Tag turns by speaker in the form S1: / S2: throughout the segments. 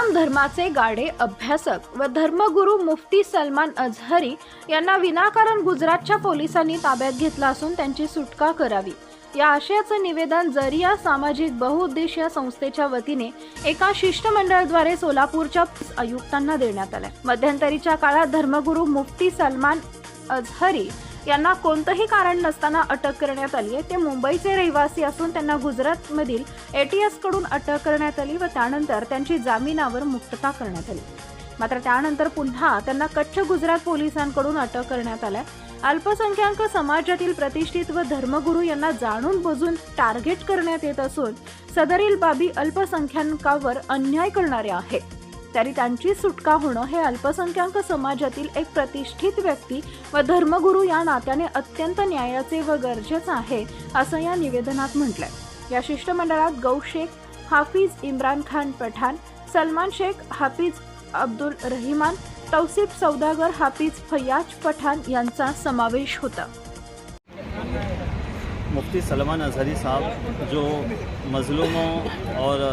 S1: इस्लाम धर्माचे गाढे अभ्यासक व धर्मगुरू मुफ्ती सलमान अझहरी यांना विनाकारण गुजरातच्या पोलिसांनी ताब्यात घेतला असून त्यांची सुटका करावी या आशयाचं निवेदन जरिया सामाजिक बहुउद्देशीय संस्थेच्या वतीने एका शिष्टमंडळाद्वारे सोलापूरच्या आयुक्तांना देण्यात आले। मध्यंतरीच्या काळात धर्मगुरू मुफ्ती सलमान अझहरी यांना कोणतेही कारण नसताना अटक करण्यात आली आहे। ते मुंबईचे रहिवासी असून त्यांना गुजरातमधील एटीएस कडून अटक करण्यात आली व त्यानंतर त्यांची जामिनावर मुक्तता करण्यात आली। मात्र त्यानंतर पुन्हा त्यांना कच्छ गुजरात पोलिसांकडून अटक करण्यात आली। अल्पसंख्याक समाजातील प्रतिष्ठित व धर्मगुरू यांना जाणून बुजून टार्गेट करण्यात येत असून सदरील बाबी अल्पसंख्याकांवर अन्याय करणाऱ्या आहेत। तरी त्यांची सुटका होणं हे अल्पसंख्याक समाजातील एक प्रतिष्ठित व्यक्ती व धर्मगुरू या नात्याने अत्यंत न्यायाचे व गरजेचं आहे असं या निवेदनात म्हटलंय। या शिष्टमंडळात गौ शेख, हाफिज इम्रान खान पठाण, सलमान शेख, हाफिज अब्दुल रहिमान, तौसिफ सौदागर, हाफिज फयाज पठाण यांचा समावेश होता।
S2: मुफ्ती सलमान अज़हरी साहब जो मज़लूमों और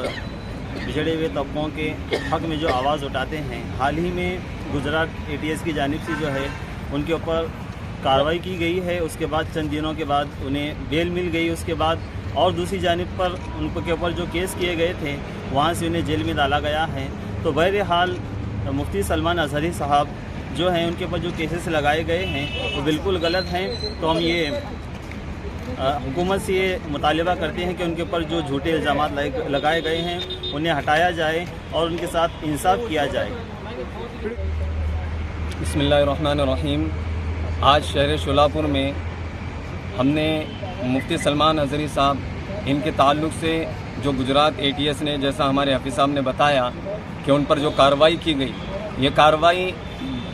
S2: बिछड़े हुए तबकों के हक़ में जो आवाज़ उठाते हैं, हाल ही में गुजरात एटीएस की जानिब से जो है उनके ऊपर कार्रवाई की गई है। उसके बाद चंद दिनों के बाद उन्हें बेल मिल गई। उसके बाद और दूसरी जानिब पर उनके ऊपर जो केस किए गए थे वहाँ से उन्हें जेल में डाला गया है। तो बहरहाल मुफ्ती सलमान अज़हरी साहब जो हैं उनके ऊपर जो केसेस लगाए गए हैं वो बिल्कुल गलत हैं। तो हम ये हुकूमत से ये मुतालिबा करते हैं कि उनके ऊपर जो झूठे इल्ज़ामात लगाए गए हैं उन्हें हटाया जाए और उनके साथ इंसाफ किया जाए।
S3: बिस्मिल्लाहिर्रहमानिर्रहीम। आज शहर शोलापुर में हमने मुफ्ती सलमान अज़हरी साहब इनके ताल्लुक़ से जो गुजरात एटीएस ने, जैसा हमारे हफ़ीज़ साहब ने बताया कि उन पर जो कार्रवाई की गई, ये कार्रवाई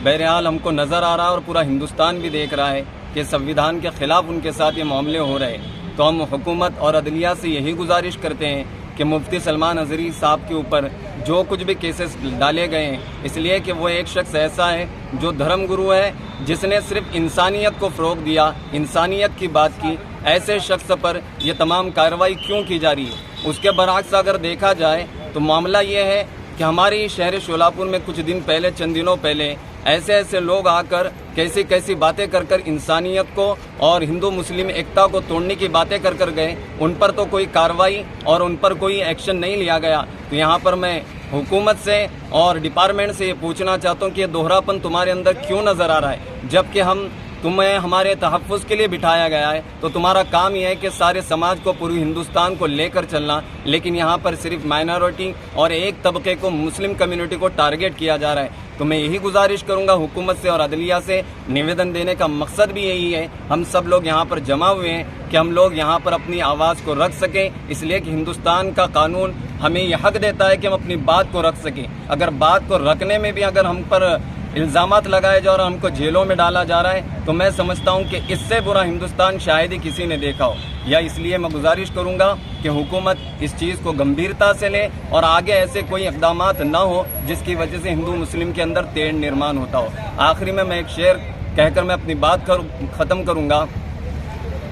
S3: बहरहाल हमको नज़र आ रहा है और पूरा हिंदुस्तान भी देख रहा है कि संविधान के ख़िलाफ़ उनके साथ ये मामले हो रहे हैं। तो हम हुकूमत और अदलिया से यही गुजारिश करते हैं कि मुफ्ती सलमान अज़हरी साहब के ऊपर जो कुछ भी केसेस डाले गए हैं, इसलिए कि वो एक शख्स ऐसा है जो धर्मगुरू है, जिसने सिर्फ इंसानियत को फ़रोग़ दिया, इंसानियत की बात की। ऐसे शख्स पर ये तमाम कार्रवाई क्यों की जा रही है? उसके बरअक्स अगर देखा जाए तो मामला ये है कि हमारी शहर शोलापुर में कुछ दिन पहले, चंद दिनों पहले ऐसे लोग आकर कैसी कैसी बातें कर इंसानियत को और हिंदू मुस्लिम एकता को तोड़ने की बातें कर गए। उन पर तो कोई कार्रवाई और उन पर कोई एक्शन नहीं लिया गया। तो यहाँ पर मैं हुकूमत से और डिपार्टमेंट से ये पूछना चाहता हूँ कि ये दोहरापन तुम्हारे अंदर क्यों नज़र आ रहा है? जबकि तुम्हें हमारे तहफ़्फ़ुज़ के लिए बिठाया गया है, तो तुम्हारा काम यह है कि सारे समाज को, पूरे हिंदुस्तान को लेकर चलना, लेकिन यहाँ पर सिर्फ माइनॉरिटी और एक तबके को, मुस्लिम कम्युनिटी को टारगेट किया जा रहा है। तो मैं यही गुजारिश करूँगा हुकूमत से और अदलिया से, निवेदन देने का मकसद भी यही है, हम सब लोग यहाँ पर जमा हुए हैं कि हम लोग यहाँ पर अपनी आवाज़ को रख सकें, इसलिए कि हिंदुस्तान का कानून हमें यह हक़ देता है कि हम अपनी बात को रख सकें। अगर बात को रखने में भी अगर हम पर इल्ज़ामात लगाए जा रहे हैं, हमको जेलों में डाला जा रहा है, तो मैं समझता हूँ कि इससे बुरा हिंदुस्तान शायद ही किसी ने देखा हो। या इसलिए मैं गुजारिश करूँगा कि हुकूमत इस चीज़ को गंभीरता से ले और आगे ऐसे कोई इक़दामात ना हो जिसकी वजह से हिंदू मुस्लिम के अंदर तेड़ निर्माण होता हो। आखिरी में मैं एक शेर कहकर मैं अपनी बात ख़त्म करूँगा।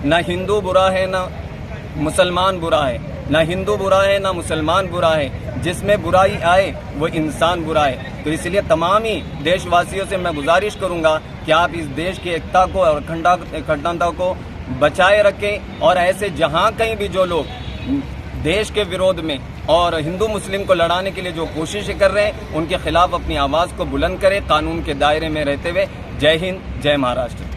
S3: ना हिंदू बुरा है ना मुसलमान बुरा है, ना हिंदू बुरा है ना मुसलमान बुरा है, जिसमें बुराई आए वो इंसान बुरा है। तो इसलिए तमाम ही देशवासियों से मैं गुजारिश करूंगा कि आप इस देश की एकता को और अखंडता को बचाए रखें और ऐसे जहां कहीं भी जो लोग देश के विरोध में और हिंदू मुस्लिम को लड़ाने के लिए जो कोशिशें कर रहे हैं, उनके खिलाफ अपनी आवाज़ को बुलंद करें, कानून के दायरे में रहते हुए। जय हिंद, जय महाराष्ट्र।